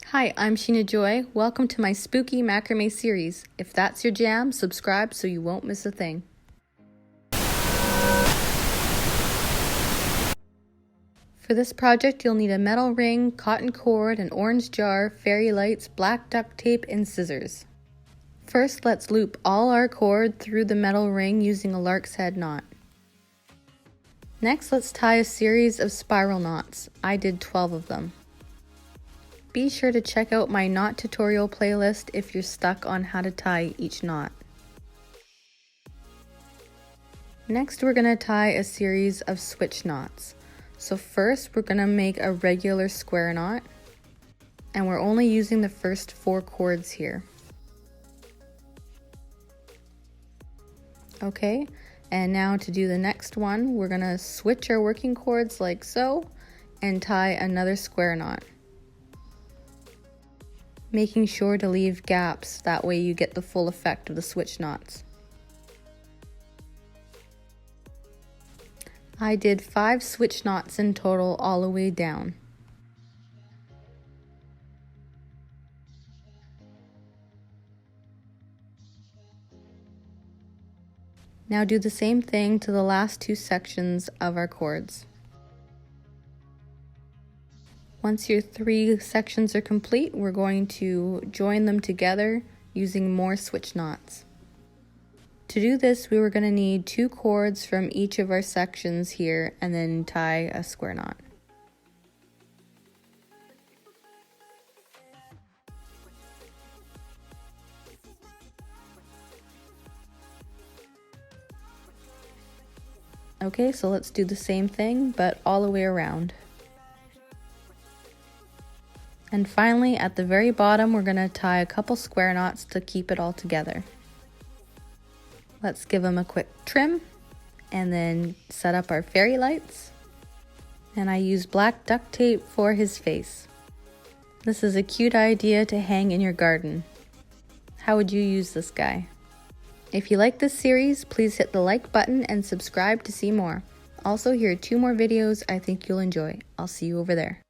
Hi, I'm Sheena Joy. Welcome to my spooky macrame series. If that's your jam, subscribe so you won't miss a thing. For this project, you'll need a metal ring, cotton cord, an orange jar, fairy lights, black duct tape, and scissors. First, let's loop all our cord through the metal ring using a lark's head knot. Next, let's tie a series of spiral knots. I did 12 of them. Be sure to check out my knot tutorial playlist if you're stuck on how to tie each knot. Next, we're going to tie a series of switch knots. So first, we're going to make a regular square knot, and we're only using the first 4 cords here. Okay, and now to do the next one, we're going to switch our working cords like so, and tie another square knot. Making sure to leave gaps, that way you get the full effect of the switch knots. I did 5 switch knots in total all the way down. Now do the same thing to the last 2 sections of our cords. Once your 3 sections are complete, we're going to join them together using more switch knots. To do this, we were going to need 2 cords from each of our sections here and then tie a square knot. Okay, so let's do the same thing, but all the way around. And finally, at the very bottom, we're going to tie a couple square knots to keep it all together. Let's give them a quick trim and then set up our fairy lights. And I use black duct tape for his face. This is a cute idea to hang in your garden. How would you use this guy? If you like this series, please hit the like button and subscribe to see more. Also, here are 2 more videos I think you'll enjoy. I'll see you over there.